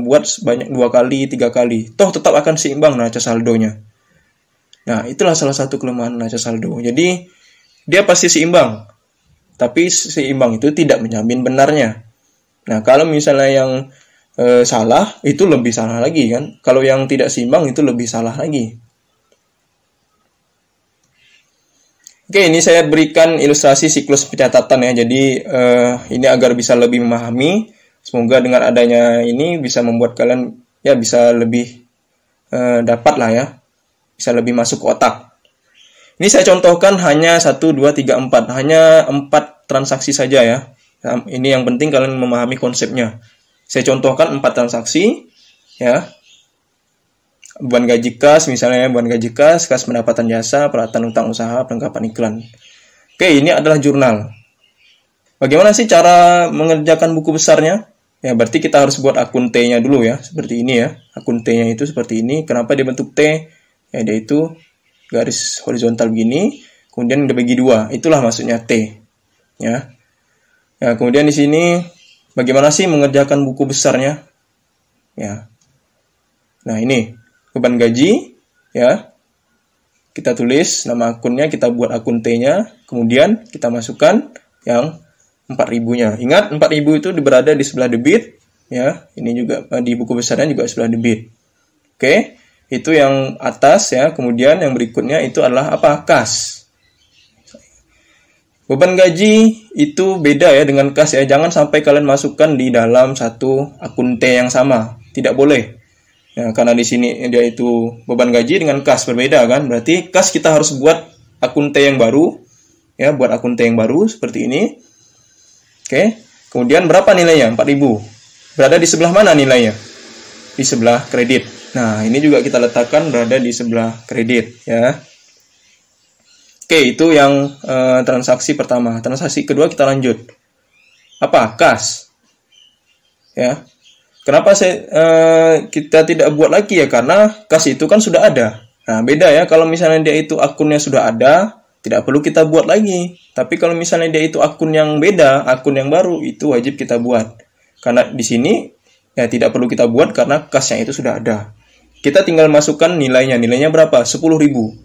buat sebanyak 2 kali, 3 kali. Toh tetap akan seimbang neraca saldonya. Nah, itulah salah satu kelemahan neraca saldo. Jadi dia pasti seimbang. Tapi seimbang itu tidak menjamin benarnya. Nah, kalau misalnya yang salah, itu lebih salah lagi kan. Kalau yang tidak seimbang itu lebih salah lagi. Oke, ini saya berikan ilustrasi siklus pencatatan ya. Jadi ini agar bisa lebih memahami. Semoga dengan adanya ini bisa membuat kalian ya bisa lebih dapat lah ya. Bisa lebih masuk ke otak. Ini saya contohkan hanya 1, 2, 3, 4. Hanya 4 transaksi saja ya. Nah, ini yang penting kalian memahami konsepnya. Saya contohkan 4 transaksi ya. Beban gaji kas, misalnya beban gaji kas pendapatan jasa, peralatan utang usaha, perlengkapan iklan. Oke, ini adalah jurnal. Bagaimana sih cara mengerjakan buku besarnya? Ya, berarti kita harus buat akun T-nya dulu ya, seperti ini ya. Akun T-nya itu seperti ini. Kenapa dia bentuk T? Ya, dia itu garis horizontal begini, kemudian dibagi 2. Itulah maksudnya T. Ya. Ya, kemudian di sini bagaimana sih mengerjakan buku besarnya? Ya. Nah, ini beban gaji, ya. Kita tulis nama akunnya, kita buat akun T-nya, kemudian kita masukkan yang 4.000-nya. Ingat, 4.000 itu berada di sebelah debit, ya. Ini juga di buku besarnya juga sebelah debit. Oke, itu yang atas ya. Kemudian yang berikutnya itu adalah apa? Kas. Beban gaji itu beda ya dengan kas ya. Jangan sampai kalian masukkan di dalam satu akun T yang sama. Tidak boleh. Ya, karena di sini dia itu beban gaji dengan kas berbeda kan. Berarti kas kita harus buat akun T yang baru. Ya, buat akun T yang baru seperti ini. Oke. Kemudian berapa nilainya? 4.000. Berada di sebelah mana nilainya? Di sebelah kredit. Nah, ini juga kita letakkan berada di sebelah kredit ya. Oke, itu yang transaksi pertama. Transaksi kedua kita lanjut. Apa? Kas. Ya. Kenapa kita tidak buat lagi ya? Karena kas itu kan sudah ada. Nah, beda ya. Kalau misalnya dia itu akunnya sudah ada, tidak perlu kita buat lagi. Tapi kalau misalnya dia itu akun yang beda, akun yang baru, itu wajib kita buat. Karena di sini ya tidak perlu kita buat karena kasnya itu sudah ada. Kita tinggal masukkan nilainya. Nilainya berapa? 10.000.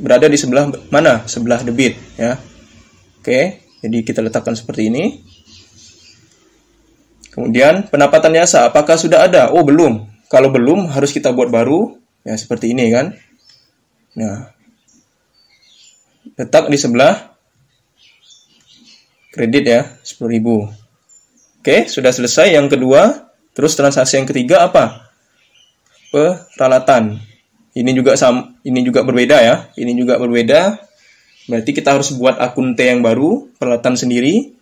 Berada di sebelah mana? Sebelah debit ya. Oke, jadi kita letakkan seperti ini. Kemudian pendapatan jasa, apakah sudah ada? Oh, belum. Kalau belum, harus kita buat baru. Ya, seperti ini kan. Nah, letak di sebelah kredit ya, 10.000. Oke, sudah selesai. Yang kedua, Terus transaksi yang ketiga apa? Peralatan. Ini juga berbeda ya. Ini juga berbeda. Berarti kita harus buat akun T yang baru, peralatan sendiri.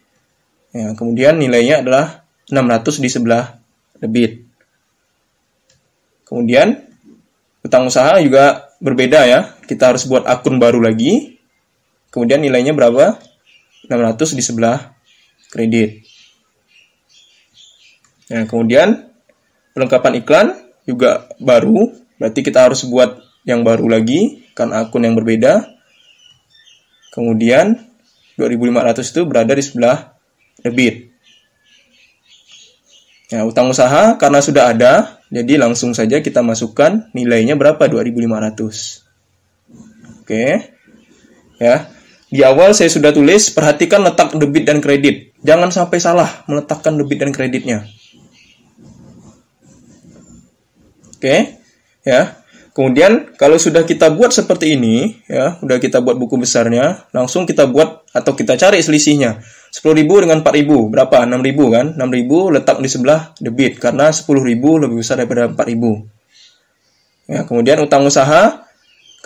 Ya, kemudian nilainya adalah 600 di sebelah debit. Kemudian utang usaha juga berbeda ya. Kita harus buat akun baru lagi. Kemudian nilainya berapa? 600 di sebelah kredit. Nah, kemudian perlengkapan iklan juga baru. Berarti kita harus buat yang baru lagi, kan akun yang berbeda. Kemudian 2.500 itu berada di sebelah debit. Nah, utang usaha karena sudah ada, jadi langsung saja kita masukkan nilainya berapa? 2.500. Oke. Ya. Di awal saya sudah tulis, perhatikan letak debit dan kredit. Jangan sampai salah meletakkan debit dan kreditnya. Oke. Ya. Kemudian kalau sudah kita buat seperti ini, ya, sudah kita buat buku besarnya, langsung kita buat atau kita cari selisihnya. 10.000 dengan 4.000, berapa? 6.000 kan? 6.000 letak di sebelah debit karena 10.000 lebih besar daripada 4.000. Ya, kemudian utang usaha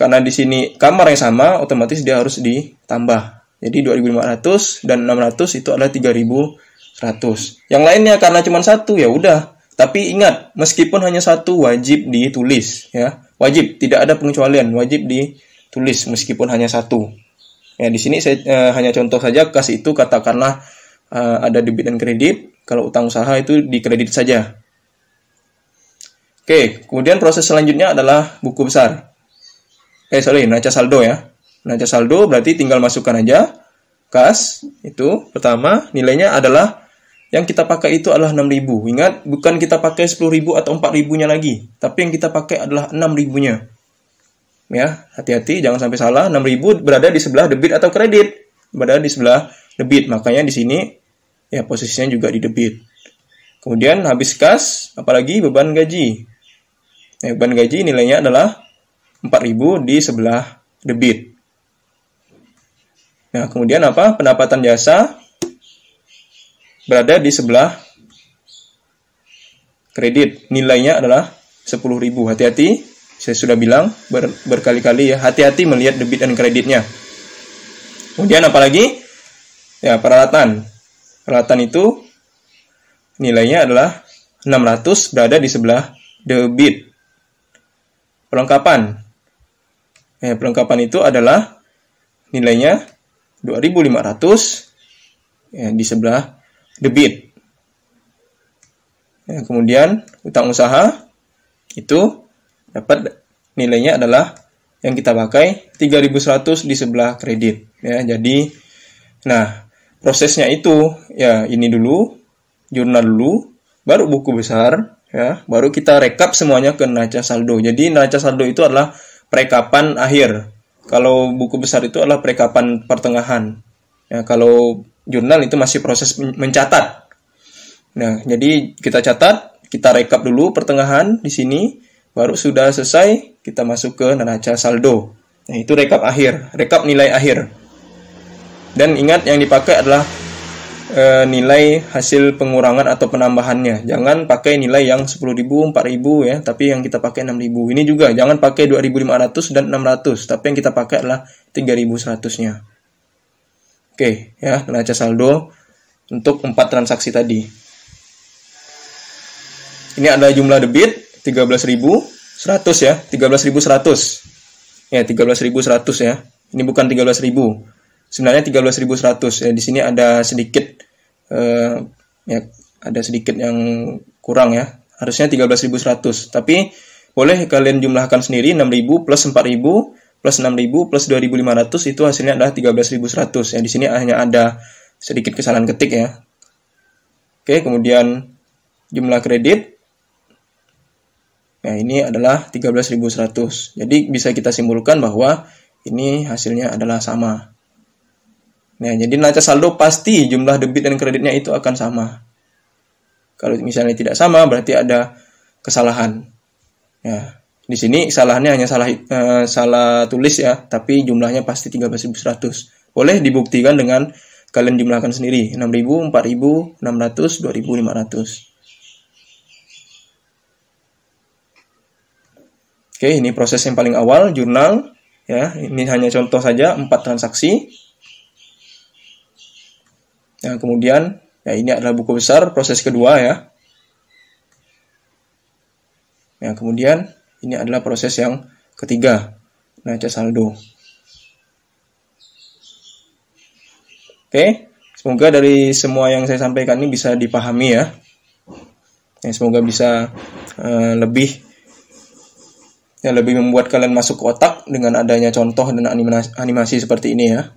karena di sini kamar yang sama, otomatis dia harus ditambah. Jadi 2.500 dan 600 itu adalah 3.100. Yang lainnya karena cuma satu ya udah. Tapi ingat, meskipun hanya satu wajib ditulis ya. Wajib, tidak ada pengecualian, wajib ditulis meskipun hanya satu. Ya, di sini saya hanya contoh saja, kas itu katakanlah ada debit dan kredit, kalau utang usaha itu dikredit saja. Oke, kemudian proses selanjutnya adalah buku besar. Neraca saldo ya. Neraca saldo berarti tinggal masukkan aja. Kas itu pertama nilainya adalah yang kita pakai itu adalah 6.000. Ingat, bukan kita pakai 10.000 atau 4.000-nya lagi, tapi yang kita pakai adalah 6.000-nya. Ya, hati-hati jangan sampai salah. 6.000 berada di sebelah debit atau kredit. Berada di sebelah debit. Makanya di sini ya posisinya juga di debit. Kemudian habis kas, apalagi beban gaji. Ya, beban gaji nilainya adalah 4.000 di sebelah debit. Nah, kemudian apa? Pendapatan jasa berada di sebelah kredit. Nilainya adalah 10.000. Hati-hati, saya sudah bilang berkali-kali ya, hati-hati melihat debit dan kreditnya. Kemudian apalagi? Ya, peralatan. Peralatan itu nilainya adalah 600 berada di sebelah debit. Perlengkapan. Ya, perlengkapan itu adalah nilainya 2.500 ya, di sebelah debit. Ya, kemudian utang usaha itu dapat nilainya adalah yang kita pakai 3.100 di sebelah kredit. Ya, jadi, nah prosesnya itu ya ini dulu, jurnal dulu, baru buku besar, ya, baru kita rekap semuanya ke neraca saldo. Jadi neraca saldo itu adalah perekapan akhir. Kalau buku besar itu adalah perekapan pertengahan. Ya, kalau jurnal itu masih proses mencatat. Nah, jadi kita catat, kita rekap dulu pertengahan di sini, baru sudah selesai kita masuk ke neraca saldo. Nah, itu rekap akhir, rekap nilai akhir. Dan ingat yang dipakai adalah nilai hasil pengurangan atau penambahannya. Jangan pakai nilai yang 10.000, 4.000 ya, tapi yang kita pakai 6.000. Ini juga jangan pakai 2.500 dan 600, tapi yang kita pakai adalah 3.100-nya. Oke, ya, neraca saldo untuk 4 transaksi tadi. Ini adalah jumlah debit 13.100 ya, 13.100. Ya, 13.100 ya. Ini bukan 13.000. Sebenarnya 13.100 ya. Di sini ada sedikit ya, ada sedikit yang kurang ya. Harusnya 13.100. Tapi boleh kalian jumlahkan sendiri, 6.000 plus 4.000 plus 6.000 plus 2.500 itu hasilnya adalah 13.100 ya. Di sini hanya ada sedikit kesalahan ketik ya. Oke, kemudian jumlah kredit. Nah, ini adalah 13.100. Jadi bisa kita simpulkan bahwa ini hasilnya adalah sama. Nah, jadi neraca saldo pasti jumlah debit dan kreditnya itu akan sama. Kalau misalnya tidak sama berarti ada kesalahan. Ya. Di sini kesalahannya hanya salah tulis ya, tapi jumlahnya pasti 13.100. Boleh dibuktikan dengan kalian jumlahkan sendiri, 6.000, 4.000, 600, 2.500. Oke, ini proses yang paling awal, jurnal. Ya, ini hanya contoh saja, 4 transaksi. Nah, kemudian, ya ini adalah buku besar, proses kedua ya. Nah, kemudian, ini adalah proses yang ketiga, neraca saldo. Oke, semoga dari semua yang saya sampaikan ini bisa dipahami ya. Semoga bisa lebih membuat kalian masuk ke otak dengan adanya contoh dan animasi seperti ini ya.